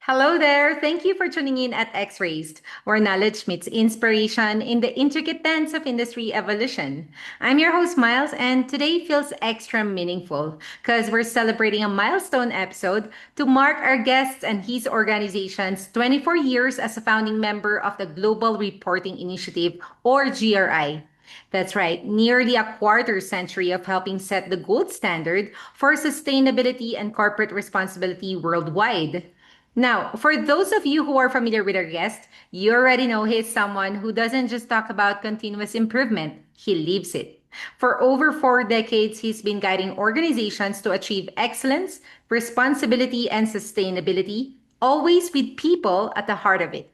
Hello there. Thank you for tuning in at X-Raised, where knowledge meets inspiration in the intricate dance of industry evolution. I'm your host, Miles, and today feels extra meaningful because we're celebrating a milestone episode to mark our guests and his organization's 24 years as a founding member of the Global Reporting Initiative, or GRI. That's right, nearly a quarter century of helping set the gold standard for sustainability and corporate responsibility worldwide. Now, for those of you who are familiar with our guest, you already know he's someone who doesn't just talk about continuous improvement, he lives it. For over 4 decades, he's been guiding organizations to achieve excellence, responsibility, and sustainability, always with people at the heart of it.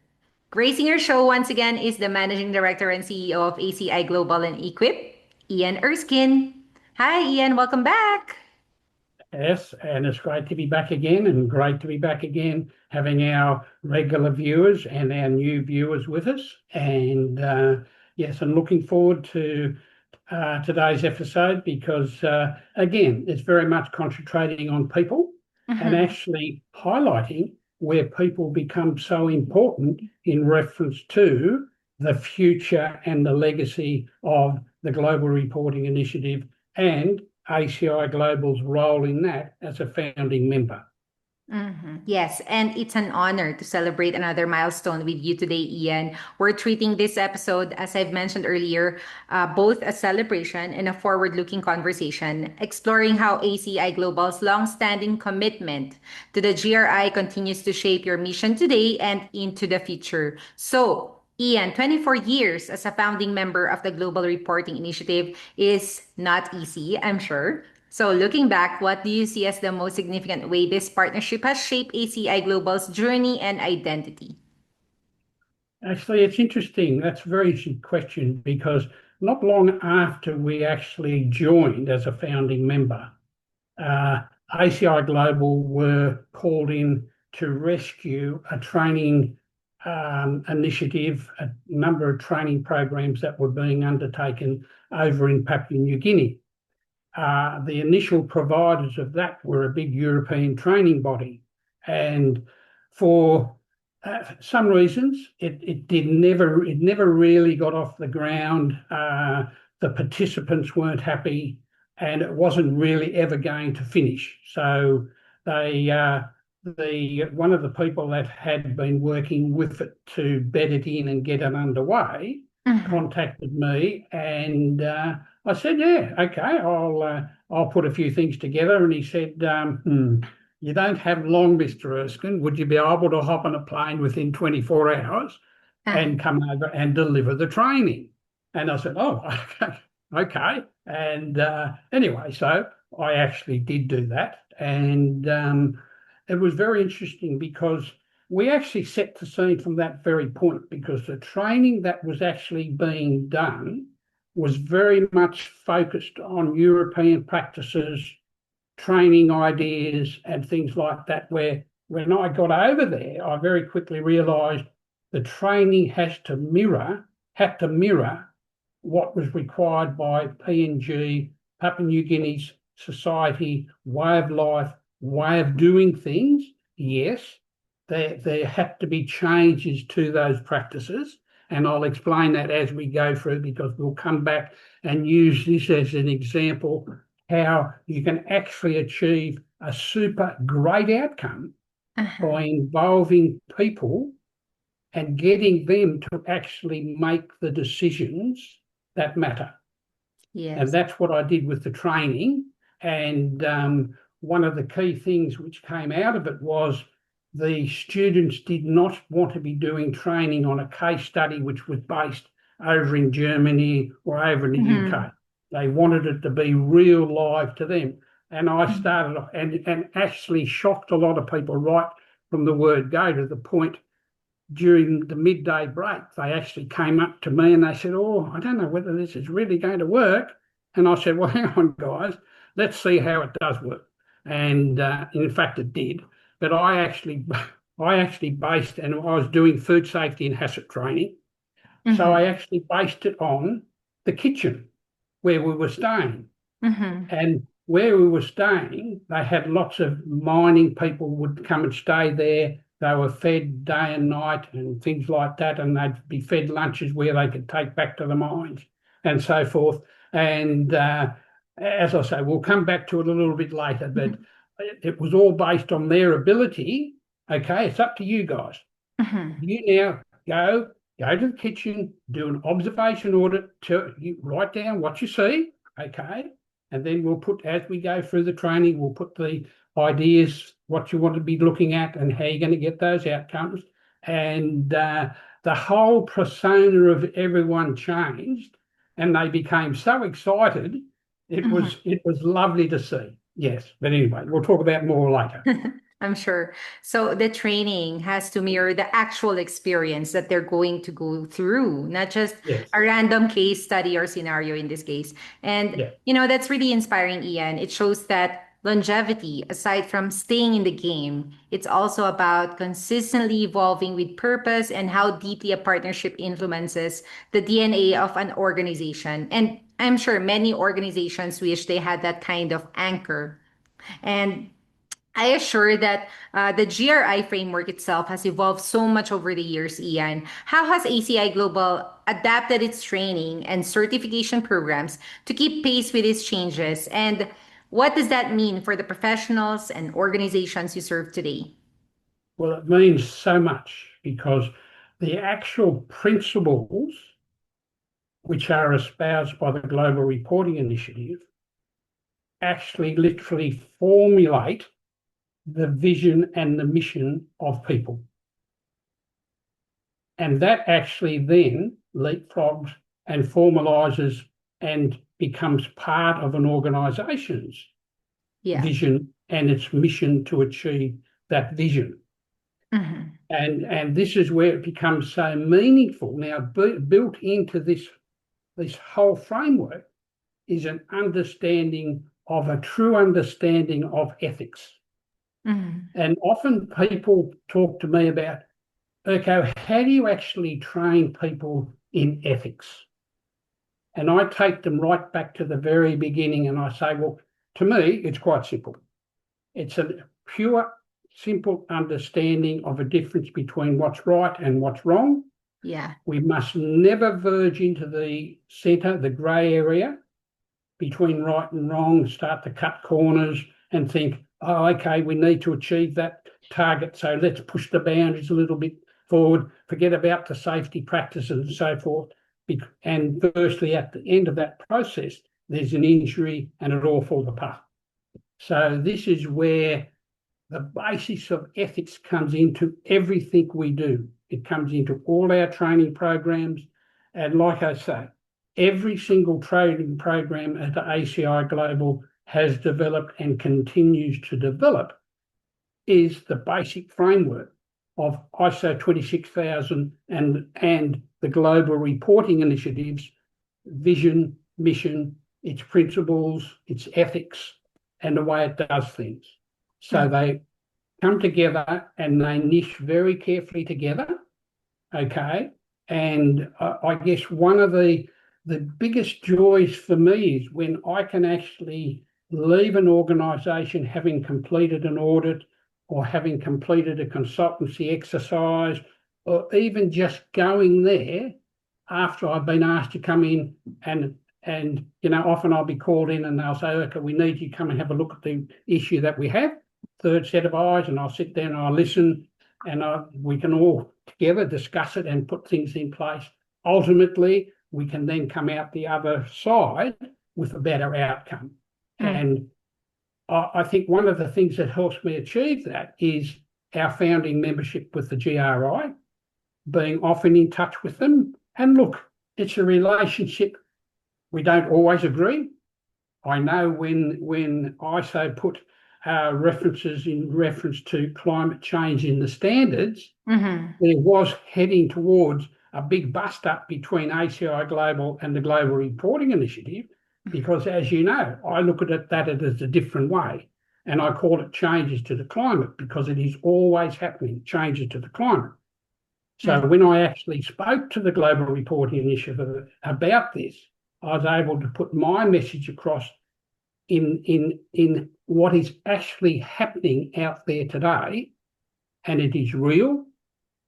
Gracing your show once again is the Managing Director and CEO of ACI Global and eQuip, Ian Erskine. Hi, Ian. Welcome back. Yes, and it's great to be back again, and great to be back again having our regular viewers and our new viewers with us. And yes, I'm looking forward to today's episode because, again, it's very much concentrating on people and Mhm. actually highlighting where people become so important in reference to the future and the legacy of the Global Reporting Initiative and ACI Global's role in that as a founding member. Yes, and it's an honor to celebrate another milestone with you today, Ian. We're treating this episode, as I've mentioned earlier, both a celebration and a forward looking conversation, exploring how ACI Global's long standing commitment to the GRI continues to shape your mission today and into the future. So, Ian, 24 years as a founding member of the Global Reporting Initiative is not easy, I'm sure. So, looking back, what do you see as the most significant way this partnership has shaped ACI Global's journey and identity? Actually, it's interesting. That's a very interesting question because not long after we actually joined as a founding member, uh, ACI Global were called in to rescue a training initiative, a number of training programs that were being undertaken over in Papua New Guinea. The initial providers of that were a big European training body, and for some reasons it never really got off the ground. The participants weren't happy, and it wasn't really ever going to finish. So they the one of the people that had been working with it to bed it in and get it underway Mhm. contacted me, and I said, "Yeah, okay, I'll put a few things together." And he said, "You don't have long, Mr. Erskine. Would you be able to hop on a plane within 24 hours Uh-huh. and come over and deliver the training?" And I said, "Oh, okay, okay." And anyway, so I actually did do that, and it was very interesting because we actually set the scene from that very point, because the training that was actually being done was very much focused on European practices, training ideas, and things like that. Where when I got over there, I very quickly realised the training had to mirror what was required by PNG, Papua New Guinea's society, way of life, way of doing things. Yes, there have to be changes to those practices. And I'll explain that as we go through, because we'll come back and use this as an example how you can actually achieve a super great outcome Uh-huh. by involving people and getting them to actually make the decisions that matter. And Yes. that's what I did with the training. And one of the key things which came out of it was the students did not want to be doing training on a case study which was based over in Germany or over in the Mhm. UK. They wanted it to be real live to them. And I Mhm. started off and actually shocked a lot of people right from the word go, to the point during the midday break, they actually came up to me and they said, "Oh, I don't know whether this is really going to work." And I said, "Well, hang on, guys, let's see how it does work." And in fact, it did. But I actually based, and I was doing food safety and hazard training. So I Mhm. actually based it on the kitchen where we were staying. Mhm. And where we were staying, they had lots of mining people would come and stay there. They were fed day and night and things like that, and they'd be fed lunches where they could take back to the mines and so forth. And as I say, we'll come back to it a little bit later, but Mhm. it was all based on their ability. Okay, it's up to you guys. Mhm. You now go to the kitchen, do an observation audit, you write down what you see, okay, and then we'll put, as we go through the training, we'll put the ideas, what you want to be looking at and how you're going to get those outcomes. And the whole persona of everyone changed, and they became so excited. Mhm. It was lovely to see. Yes, but anyway, we'll talk about more later. I'm sure. So the training has to mirror the actual experience that they're going to go through, not just Yes, a random case study or scenario in this case. And, yeah. that's really inspiring, Ian. It shows that longevity, aside from staying in the game, it's also about consistently evolving with purpose and how deeply a partnership influences the DNA of an organization. And I'm sure many organizations wish they had that kind of anchor. And I assure that the GRI framework itself has evolved so much over the years, Ian. How has ACI Global adapted its training and certification programs to keep pace with these changes? And what does that mean for the professionals and organizations you serve today? Well, it means so much because the actual principles which are espoused by the Global Reporting Initiative actually literally formulate the vision and the mission of people. And that actually then leapfrogs and formalizes and becomes part of an organization's Yeah. vision and its mission to achieve that vision. Mhm. And this is where it becomes so meaningful. Now, built into this whole framework is an understanding of a true understanding of ethics. Mhm. And often people talk to me about, okay, how do you actually train people in ethics? And I take them right back to the very beginning and I say, well, to me, it's quite simple. It's a pure, simple understanding of a difference between what's right and what's wrong. Yeah. We must never verge into the centre, the grey area between right and wrong, start to cut corners and think, oh, okay, we need to achieve that target, so let's push the boundaries a little bit forward, forget about the safety practices and so forth. And firstly, at the end of that process, there's an injury and it all falls apart. So this is where the basis of ethics comes into everything we do. It comes into all our training programs. And like I say, every single training program at the ACI Global has developed and continues to develop is the basic framework of ISO 26000 and the Global Reporting Initiative's vision, mission, its principles, its ethics, and the way it does things. So Mhm. they come together and they niche very carefully together. Okay. And I guess one of the biggest joys for me is when I can actually leave an organization having completed an audit or having completed a consultancy exercise, or even just going there after I've been asked to come in and often I'll be called in and they'll say, okay, we need you to come and have a look at the issue that we have, third set of eyes, and I'll sit there and I'll listen and we can all together discuss it and put things in place. Ultimately, we can then come out the other side with a better outcome. Mhm. And I think one of the things that helps me achieve that is our founding membership with the GRI, being often in touch with them. And look, it's a relationship. We don't always agree. I know when ISO put references in reference to climate change in the standards, Mhm. there was heading towards a big bust up between ACI Global and the Global Reporting Initiative, because as you know, I look at that as a different way. And I call it changes to the climate because it is always happening, changes to the climate. So Mhm. when I actually spoke to the Global Reporting Initiative about this, I was able to put my message across in what is actually happening out there today and it is real,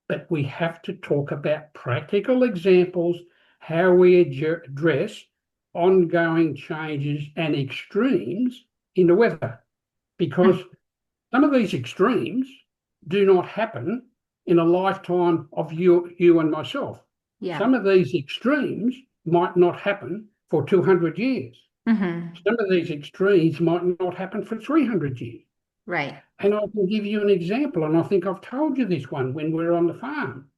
but we have to talk about practical examples, how we address ongoing changes and extremes in the weather, because some of these extremes do not happen in a lifetime of you and myself. Yeah. Some of these extremes might not happen for 200 years. Mm-hmm. Some of these extremes might not happen for 300 years. Right. And I can give you an example, and I think I've told you this one when we were on the farm.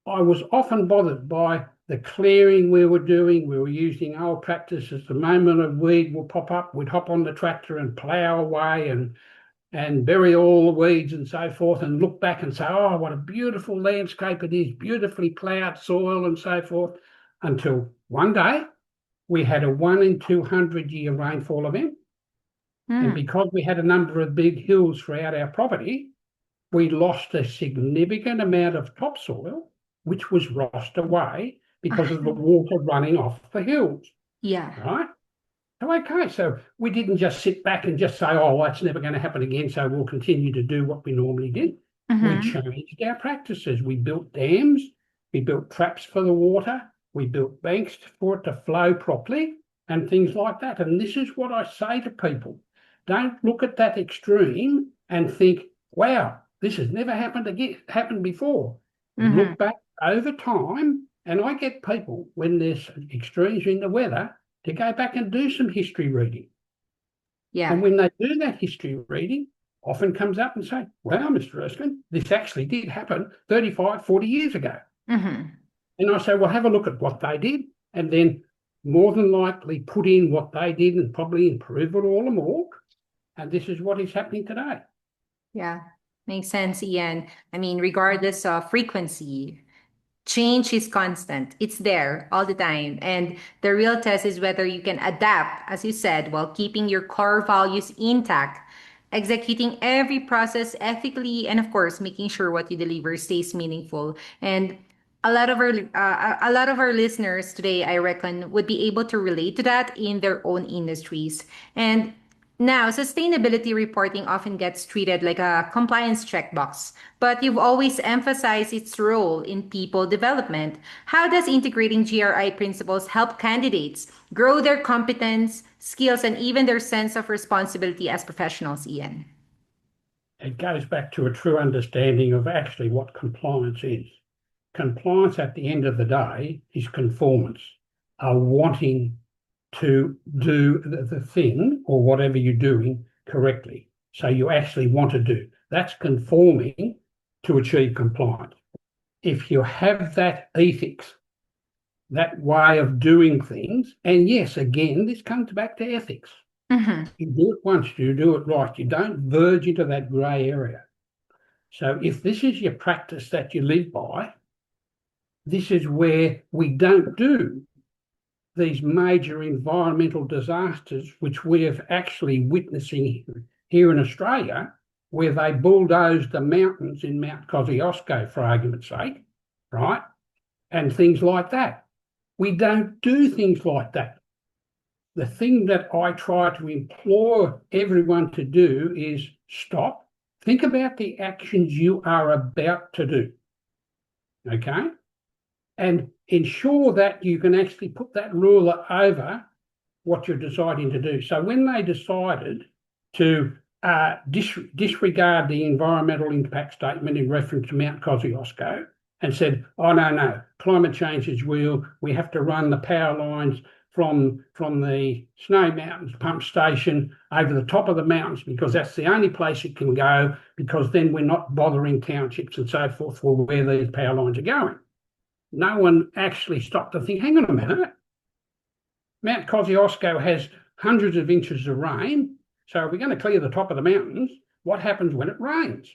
I was often bothered by the clearing we were doing. We were using old practices. The moment a weed will pop up, we'd hop on the tractor and plough away and bury all the weeds and so forth, and look back and say, oh, what a beautiful landscape it is, beautifully ploughed soil and so forth, until one day we had a 1 in 200 year rainfall event. And Mm. because we had a number of big hills throughout our property, we lost a significant amount of topsoil, which was washed away because of the water running off the hills, Yeah. right? Okay, so we didn't just sit back and just say, oh, well, that's never going to happen again, so we'll continue to do what we normally did. We Mm-hmm. changed our practices. We built dams, we built traps for the water, we built banks for it to flow properly, and things like that. And this is what I say to people. Don't look at that extreme and think, wow, this has never happened before. Mm-hmm. Look back over time, and I get people, when there's extremes in the weather, to go back and do some history reading. And Yeah. when they do that history reading, often comes up and say, wow, Mr. Erskine, this actually did happen 35, 40 years ago. Mm-hmm. And I say, well, have a look at what they did, and then more than likely put in what they did and probably improve it all the more. And this is what is happening today. Yeah. Makes sense, Ian. I mean, regardless of frequency, change is constant. It's there all the time. And the real test is whether you can adapt, as you said, while keeping your core values intact, executing every process ethically, and of course, making sure what you deliver stays meaningful. And a lot of our listeners today, I reckon, would be able to relate to that in their own industries. And now, sustainability reporting often gets treated like a compliance checkbox, but you've always emphasized its role in people development. How does integrating GRI principles help candidates grow their competence, skills, and even their sense of responsibility as professionals, Ian? It goes back to a true understanding of actually what compliance is. Compliance at the end of the day is conformance, wanting to do the thing or whatever you're doing correctly. So you actually want to do. That's conforming to achieve compliance. If you have that ethics, that way of doing things, and yes, again, this comes back to ethics. Mm-hmm. You do it once, you do it right. You don't verge into that grey area. So if this is your practice that you live by, this is where we don't do these major environmental disasters, which we have actually witnessing here in Australia, where they bulldozed the mountains in Mount Kosciuszko, for argument's sake, right? And things like that. We don't do things like that. The thing that I try to implore everyone to do is stop, think about the actions you are about to do, okay? And ensure that you can actually put that ruler over what you're deciding to do. So when they decided to disregard the environmental impact statement in reference to Mount Kosciuszko and said, oh, no, climate change is real. We have to run the power lines from the Snow Mountains pump station over the top of the mountains because that's the only place it can go, because then we're not bothering townships and so forth for where these power lines are going. No one actually stopped to think, hang on a minute, Mount Kosciuszko has hundreds of inches of rain, so if we're going to clear the top of the mountains, what happens when it rains?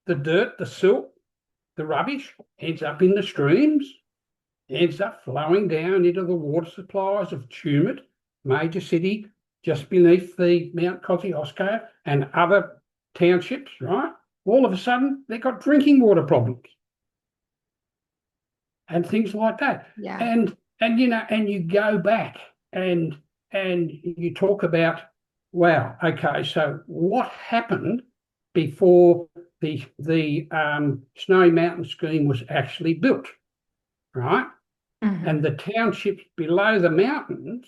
The dirt, the silt, the rubbish ends up in the streams, ends up flowing down into the water supplies of Tumut, major city just beneath the Mount Kosciuszko, and other townships, right? All of a sudden, they've got drinking water problems and things like that. Yeah. And you go back and you talk about, wow, okay, so what happened before the Snowy Mountain scheme was actually built, right? And Mm-hmm. the townships below the mountains,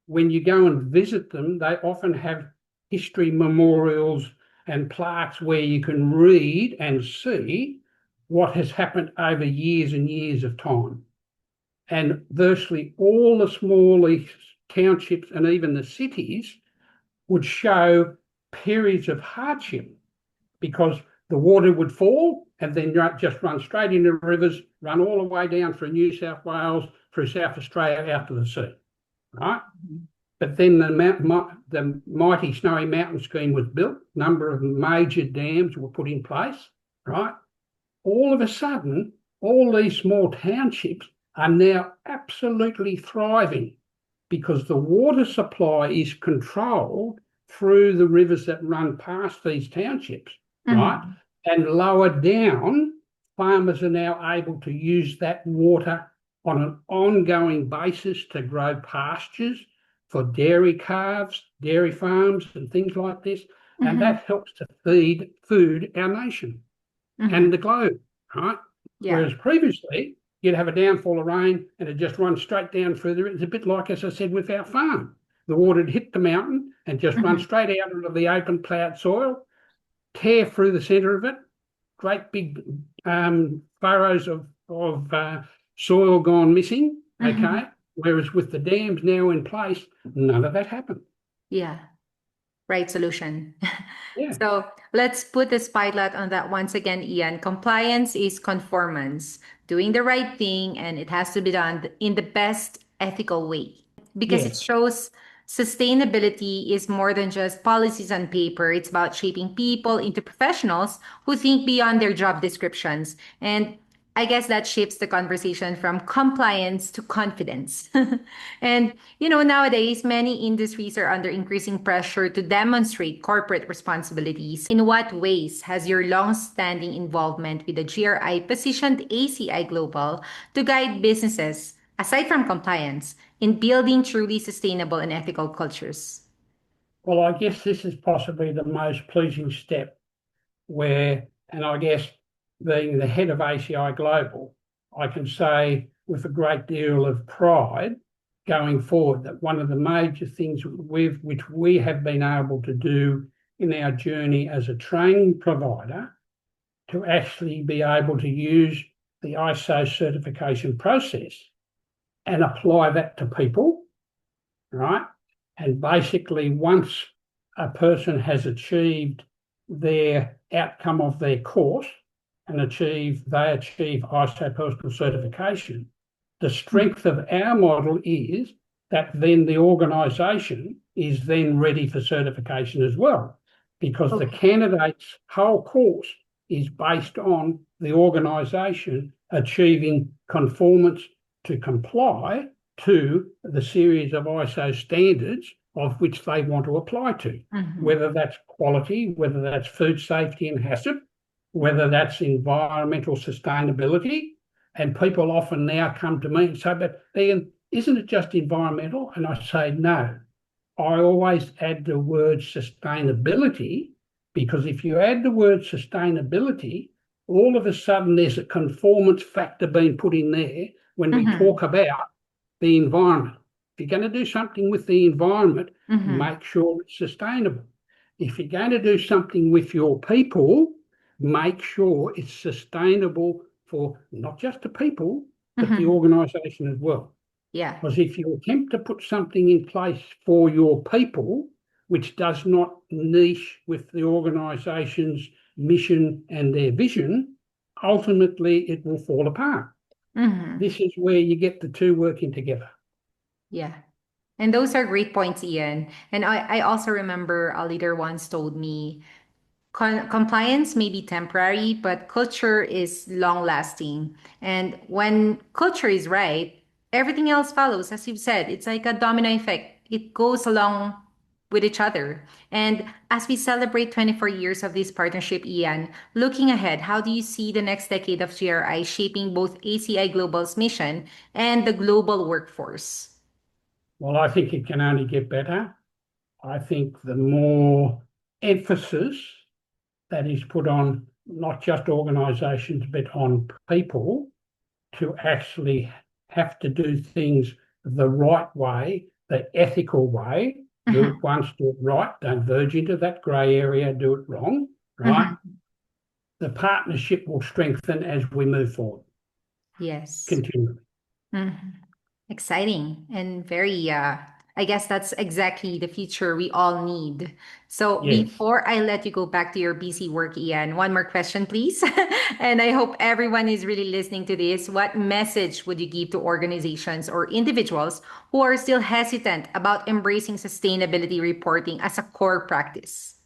when you go and visit them, they often have history memorials and plaques where you can read and see what has happened over years and years of time. And virtually all the smaller townships and even the cities would show periods of hardship because the water would fall and then just run straight into rivers, run all the way down through New South Wales, through South Australia, out to the sea, right? But then the mighty Snowy Mountain scheme was built, a number of major dams were put in place, right? All of a sudden, all these small townships are now absolutely thriving because the water supply is controlled through the rivers that run past these townships, right? Mm-hmm. And lower down, farmers are now able to use that water on an ongoing basis to grow pastures for dairy calves, dairy farms, and things like this. And Mm-hmm. that helps to feed food our nation Mm-hmm. and the globe, right? Yeah. Whereas previously, you'd have a downfall of rain and it just runs straight down through the. It's a bit like, as I said, with our farm. The water would hit the mountain and just run Mm-hmm. straight out into the open ploughed soil, tear through the centre of it, great big furrows of soil gone missing, Mm-hmm. okay? Whereas with the dams now in place, none of that happened. Yeah. Right solution. Yeah, So let's put the spotlight on that once again, Ian. Compliance is conformance, doing the right thing, and it has to be done in the best ethical way because it yes. shows sustainability is more than just policies on paper. It's about shaping people into professionals who think beyond their job descriptions. And I guess that shifts the conversation from compliance to confidence. And, nowadays, many industries are under increasing pressure to demonstrate corporate responsibilities. In what ways has your long-standing involvement with the GRI positioned ACI Global to guide businesses, aside from compliance, in building truly sustainable and ethical cultures? Well, I guess this is possibly the most pleasing step where, and I guess being the head of ACI Global, I can say with a great deal of pride going forward that one of the major things which we have been able to do in our journey as a training provider to actually be able to use the ISO certification process and apply that to people, right? And basically, once a person has achieved their outcome of their course and they achieve ISO personal certification, the strength of our model is that then the organisation is then ready for certification as well, because the Okay. candidate's whole course is based on the organisation achieving conformance to comply to the series of ISO standards of which they want to apply to, Mhm. whether that's quality, whether that's food safety and HACCP, whether that's environmental sustainability. And people often now come to me and say, but Ian, isn't it just environmental? And I say, no. I always add the word sustainability because if you add the word sustainability, all of a sudden there's a conformance factor being put in there when we Mhm. talk about the environment. If you're going to do something with the environment, Mhm. make sure it's sustainable. If you're going to do something with your people, make sure it's sustainable for not just the people, but the Mhm. organisation as well. Yeah. Because if you attempt to put something in place for your people, which does not niche with the organisation's mission and their vision, ultimately it will fall apart. Mhm. This is where you get the two working together. Yeah. And those are great points, Ian. And I also remember a leader once told me compliance may be temporary, but culture is long lasting. And when culture is right, everything else follows. As you've said, it's like a domino effect, it goes along with each other. And as we celebrate 24 years of this partnership, Ian, looking ahead, how do you see the next decade of GRI shaping both ACI Global's mission and the global workforce? Well, I think it can only get better. I think the more emphasis that is put on not just organisations but on people to actually have to do things the right way, the ethical way. Do it Mhm. once, do it right. Don't verge into that grey area. Do it wrong. Right. Mhm. The partnership will strengthen as we move forward Yes. continually. Mhm. Exciting and very, I guess that's exactly the future we all need. So Yes. before I let you go back to your busy work, Ian, one more question, please. And I hope everyone is really listening to this. What message would you give to organizations or individuals who are still hesitant about embracing sustainability reporting as a core practice?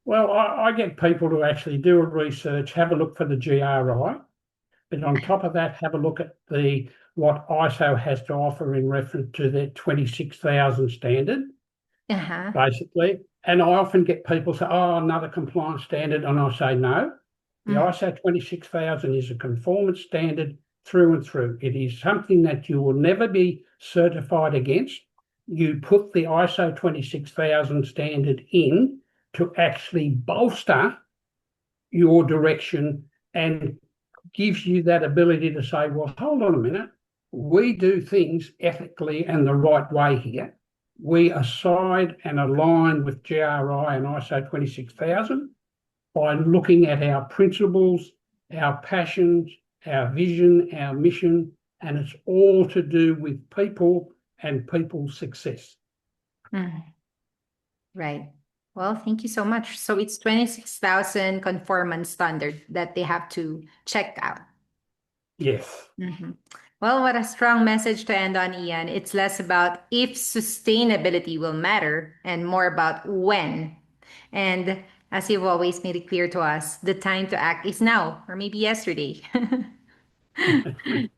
Well, I get people to actually do a research, have a look for the GRI, but on top of that, have a look at the what ISO has to offer in reference to their 26,000 standard, Uh-huh. basically. And I often get people say, oh, another compliance standard. And I say, no, the Mm. ISO 26,000 is a conformance standard through and through. It is something that you will never be certified against. You put the ISO 26,000 standard in to actually bolster your direction and gives you that ability to say, well, hold on a minute, we do things ethically and the right way here. We aside and align with GRI and ISO 26,000 by looking at our principles, our passions, our vision, our mission, and it's all to do with people and people's success. Mm. Right. Well, thank you so much. So it's 26,000 conformance standard that they have to check out. Yes, Mhm. Well, what a strong message to end on, Ian. It's less about if sustainability will matter and more about when. And as you've always made it clear to us, the time to act is now, or maybe yesterday.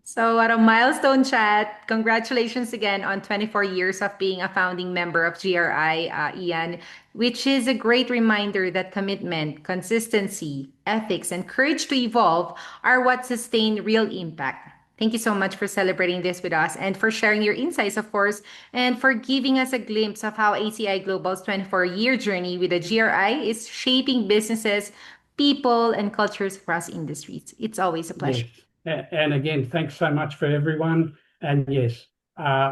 So, what a milestone chat. Congratulations again on 24 years of being a founding member of GRI, Ian, which is a great reminder that commitment, consistency, ethics, and courage to evolve are what sustain real impact. Thank you so much for celebrating this with us and for sharing your insights, of course, and for giving us a glimpse of how ACI Global's 24-year journey with the GRI is shaping businesses, people, and cultures across industries. It's always a pleasure. yes. And again, thanks so much for everyone. And yes,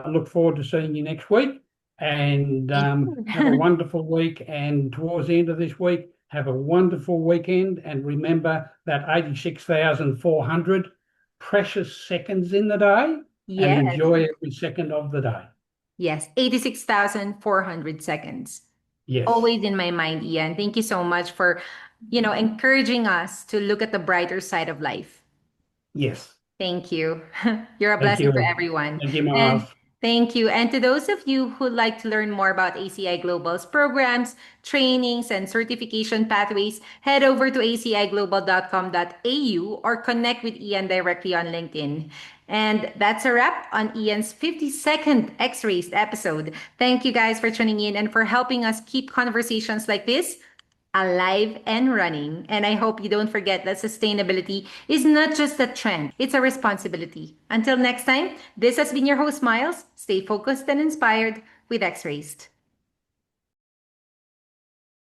look forward to seeing you next week. And Thank have a you. wonderful week. And towards the end of this week, have a wonderful weekend. And remember that 86,400 precious seconds in the day and Yes. enjoy every second of the day. Yes. 86,400 seconds. Yes, Always in my mind, Ian. Thank you so much for, encouraging us to look at the brighter side of life. yes. Thank you. You're a Thank blessing for you. everyone. Thank you, Miles. And thank you. And to those of you who'd like to learn more about ACI Global's programs, trainings, and certification pathways, head over to aciglobal.com.au or connect with Ian directly on LinkedIn. And that's a wrap on Ian's 52nd X-Rays episode. Thank you guys for tuning in and for helping us keep conversations like this alive and running. And I hope you don't forget that sustainability is not just a trend, it's a responsibility. Until next time, this has been your host, Miles. Stay focused and inspired with X Raced.